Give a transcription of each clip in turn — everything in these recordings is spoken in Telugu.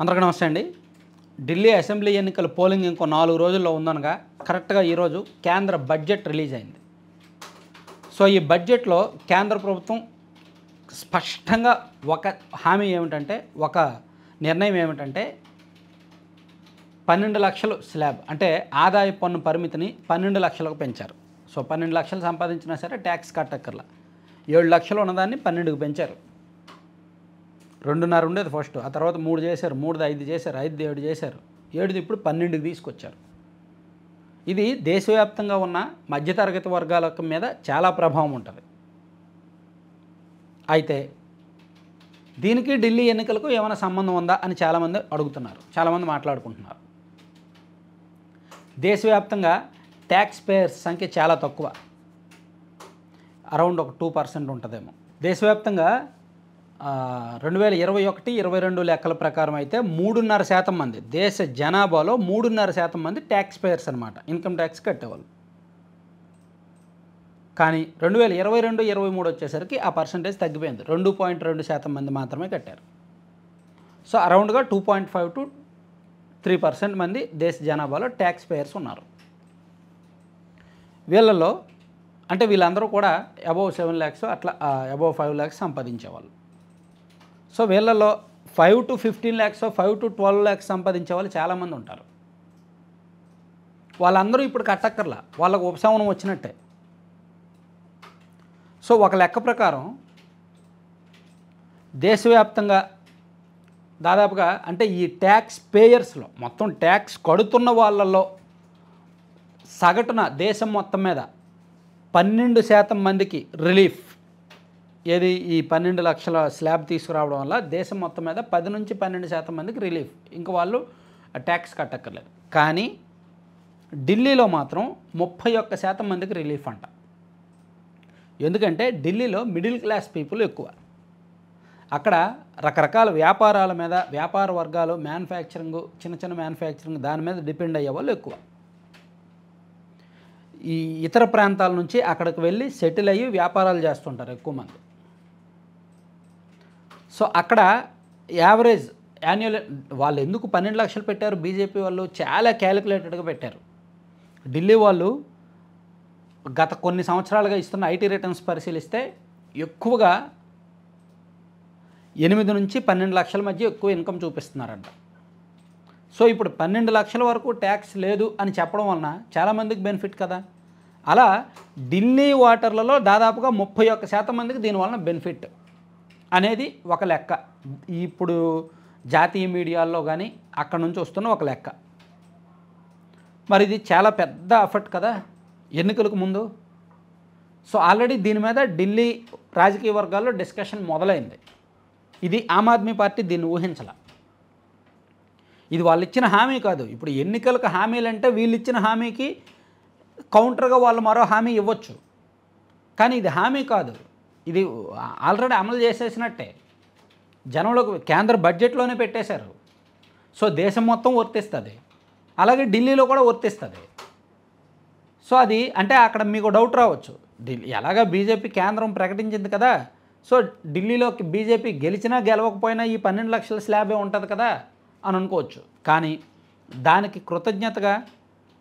అందరికీ నమస్తే అండి. ఢిల్లీ అసెంబ్లీ ఎన్నికల పోలింగ్ ఇంకో 4 రోజుల్లో ఉందనగా కరెక్ట్గా ఈరోజు కేంద్ర బడ్జెట్ రిలీజ్ అయింది. సో ఈ బడ్జెట్లో కేంద్ర ప్రభుత్వం స్పష్టంగా ఒక హామీ ఏమిటంటే, ఒక నిర్ణయం ఏమిటంటే 12 లక్షలు స్లాబ్ అంటే ఆదాయ పన్ను పరిమితిని 12 లక్షలకు పెంచారు. సో 12 లక్షలు సంపాదించినా సరే ట్యాక్స్ కట్టక్కర్లా. 7 లక్షలు ఉన్నదాన్ని 12కి పెంచారు. 2.5 ఉండేది ఫస్ట్, ఆ తర్వాత 3 చేశారు, 3ది 5 చేశారు, 5ది 7 చేశారు, 7ది ఇప్పుడు 12కి తీసుకొచ్చారు. ఇది దేశవ్యాప్తంగా ఉన్న మధ్యతరగతి వర్గాల మీద చాలా ప్రభావం ఉంటుంది. అయితే దీనికి ఢిల్లీ ఎన్నికలకు ఏమైనా సంబంధం ఉందా అని చాలామంది అడుగుతున్నారు, చాలామంది మాట్లాడుకుంటున్నారు. దేశవ్యాప్తంగా ట్యాక్స్ పేయర్స్ సంఖ్య చాలా తక్కువ, అరౌండ్ ఒక 2% ఉంటుందేమో. దేశవ్యాప్తంగా 2021-22 లెక్కల ప్రకారం అయితే 3.5% మంది, దేశ జనాభాలో 3.5% మంది ట్యాక్స్ పేయర్స్ అనమాట, ఇన్కమ్ ట్యాక్స్ కట్టేవాళ్ళు. కానీ 2022-23 వచ్చేసరికి ఆ పర్సంటేజ్ తగ్గిపోయింది, 2.2% మంది మాత్రమే కట్టారు. సో అరౌండ్గా 2.5 to 3% మంది దేశ జనాభాలో ట్యాక్స్ పేయర్స్ ఉన్నారు. వీళ్ళలో అంటే వీళ్ళందరూ కూడా అబోవ్ 7 lakhs అట్లా అబోవ్ 5 lakhs సంపాదించేవాళ్ళు. సో వీళ్ళలో 5 to 15 lakhs 5 to 12 lakhs సంపాదించే వాళ్ళు చాలామంది ఉంటారు. వాళ్ళందరూ ఇప్పుడు కట్టక్కర్లా, వాళ్ళకు ఉపశమనం వచ్చినట్టే. సో ఒక లెక్క ప్రకారం దేశవ్యాప్తంగా దాదాపుగా అంటే ఈ ట్యాక్స్ పేయర్స్లో మొత్తం ట్యాక్స్ కడుతున్న వాళ్ళల్లో సగటున దేశం మొత్తం మీద 12% మందికి రిలీఫ్. ఏది ఈ 12 లక్షల స్లాబ్ తీసుకురావడం వల్ల దేశం మొత్తం మీద 10 నుంచి 12% మందికి రిలీఫ్, ఇంకా వాళ్ళు ట్యాక్స్ కట్టక్కర్లేదు. కానీ ఢిల్లీలో మాత్రం 31% మందికి రిలీఫ్ అంట. ఎందుకంటే ఢిల్లీలో మిడిల్ క్లాస్ పీపుల్ ఎక్కువ. అక్కడ రకరకాల వ్యాపారాల మీద, వ్యాపార వర్గాలు, మ్యానుఫ్యాక్చరింగ్, చిన్న చిన్న మ్యానుఫ్యాక్చరింగ్ దాని మీద డిపెండ్ అయ్యే వాళ్ళు ఎక్కువ. ఈ ఇతర ప్రాంతాల నుంచి అక్కడికి వెళ్ళి సెటిల్ అయ్యి వ్యాపారాలు చేస్తుంటారు ఎక్కువ మంది. సో అక్కడ యావరేజ్ యాన్యువల్ వాళ్ళు ఎందుకు 12 లక్షలు పెట్టారు బీజేపీ వాళ్ళు, చాలా క్యాలిక్యులేటెడ్గా పెట్టారు. ఢిల్లీ వాళ్ళు గత కొన్ని సంవత్సరాలుగా ఇస్తున్న ఐటీ రిటర్న్స్ పరిశీలిస్తే ఎక్కువగా 8 నుంచి 12 లక్షల మధ్య ఎక్కువ ఇన్కమ్ చూపిస్తున్నారంట. సో ఇప్పుడు 12 లక్షల వరకు ట్యాక్స్ లేదు అని చెప్పడం వలన చాలామందికి బెనిఫిట్ కదా. అలా ఢిల్లీ ఓటర్లలో దాదాపుగా 31% మందికి దీనివలన బెనిఫిట్ అనేది ఒక లెక్క. ఇప్పుడు జాతీయ మీడియాల్లో కానీ అక్కడ నుంచి వస్తున్న ఒక లెక్క. మరి ఇది చాలా పెద్ద ఎఫర్ట్ కదా ఎన్నికలకు ముందు. సో ఆల్రెడీ దీని మీద ఢిల్లీ రాజకీయ వర్గాల్లో డిస్కషన్ మొదలైంది. ఇది ఆమ్ ఆద్మీ పార్టీ దీన్ని ఊహించాల. ఇది వాళ్ళు ఇచ్చిన హామీ కాదు. ఇప్పుడు ఎన్నికలకు హామీలంటే వీళ్ళు ఇచ్చిన హామీకి కౌంటర్గా వాళ్ళు మరో హామీ ఇవ్వచ్చు, కానీ ఇది హామీ కాదు, ఇది ఆల్రెడీ అమలు చేసేసినట్టే. జనంలోకి కేంద్ర బడ్జెట్లోనే పెట్టేశారు. సో దేశం మొత్తం వర్తిస్తుంది, అలాగే ఢిల్లీలో కూడా వర్తిస్తుంది. సో అది అంటే అక్కడ మీకు డౌట్ రావచ్చు, ఢిల్లీ ఎలాగా బీజేపీ కేంద్రం ప్రకటించింది కదా, సో ఢిల్లీలోకి బీజేపీ గెలిచినా గెలవకపోయినా ఈ 12 లక్షల స్లాబే ఉంటుంది కదా అని అనుకోవచ్చు. కానీ దానికి కృతజ్ఞతగా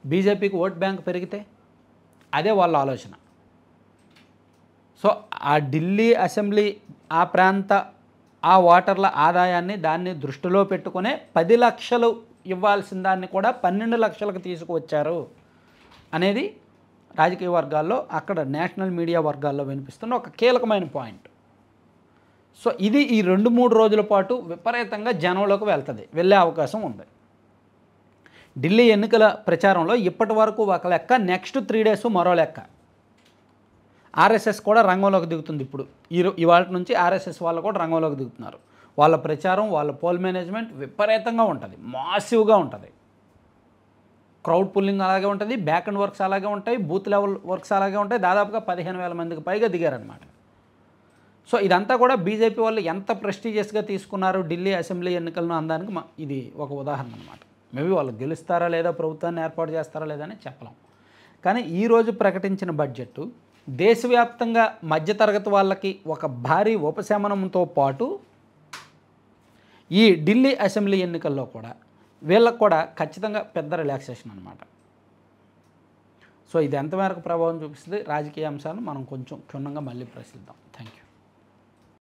బీజేపీకి ఓట్ బ్యాంక్ పెరిగితే అదే వాళ్ళ ఆలోచన. సో ఆ ఢిల్లీ అసెంబ్లీ ఆ ప్రాంత ఆ ఓటర్ల ఆదాయాన్ని దాన్ని దృష్టిలో పెట్టుకునే 10 లక్షలు ఇవ్వాల్సిన దాన్ని కూడా 12 లక్షలకు తీసుకువచ్చారు అనేది రాజకీయ వర్గాల్లో, అక్కడ నేషనల్ మీడియా వర్గాల్లో వినిపిస్తున్న ఒక కీలకమైన పాయింట్. సో ఇది ఈ 2-3 రోజుల పాటు విపరీతంగా జనంలోకి వెళ్ళే అవకాశం ఉంది. ఢిల్లీ ఎన్నికల ప్రచారంలో ఇప్పటి వరకు ఒక లెక్క, నెక్స్ట్ 3 days మరో లెక్క. ఆర్ఎస్ఎస్ కూడా రంగంలోకి దిగుతుంది. ఇప్పుడు ఇవాళ నుంచి ఆర్ఎస్ఎస్ వాళ్ళు కూడా రంగంలోకి దిగుతున్నారు. వాళ్ళ ప్రచారం, వాళ్ళ పోల్ మేనేజ్మెంట్ విపరీతంగా ఉంటుంది, మాసివ్గా ఉంటుంది. క్రౌడ్ పుల్లింగ్ అలాగే ఉంటుంది, బ్యాక్ అండ్ వర్క్స్ అలాగే ఉంటాయి, బూత్ లెవెల్ వర్క్స్ అలాగే ఉంటాయి. దాదాపుగా 15,000 మందికి పైగా దిగారనమాట. సో ఇదంతా కూడా బీజేపీ వాళ్ళు ఎంత ప్రెస్టీజియస్గా తీసుకున్నారు ఢిల్లీ అసెంబ్లీ ఎన్నికలను అనడానికి ఇది ఒక ఉదాహరణ అనమాట. మేబీ వాళ్ళు గెలుస్తారా లేదా, ప్రభుత్వాన్ని ఏర్పాటు చేస్తారా లేదా అని చెప్పలేం. కానీ ఈరోజు ప్రకటించిన బడ్జెట్ దేశవ్యాప్తంగా మధ్యతరగతి వాళ్ళకి ఒక భారీ ఉపశమనంతో పాటు ఈ ఢిల్లీ అసెంబ్లీ ఎన్నికల్లో కూడా వీళ్ళకు కూడా ఖచ్చితంగా పెద్ద రిలాక్సేషన్ అనమాట. సో ఇది ఎంతమేరకు ప్రభావం చూపిస్తుంది రాజకీయ అంశాలను మనం కొంచెం క్షుణ్ణంగా మళ్ళీ పరిశీలిద్దాం. Thank you.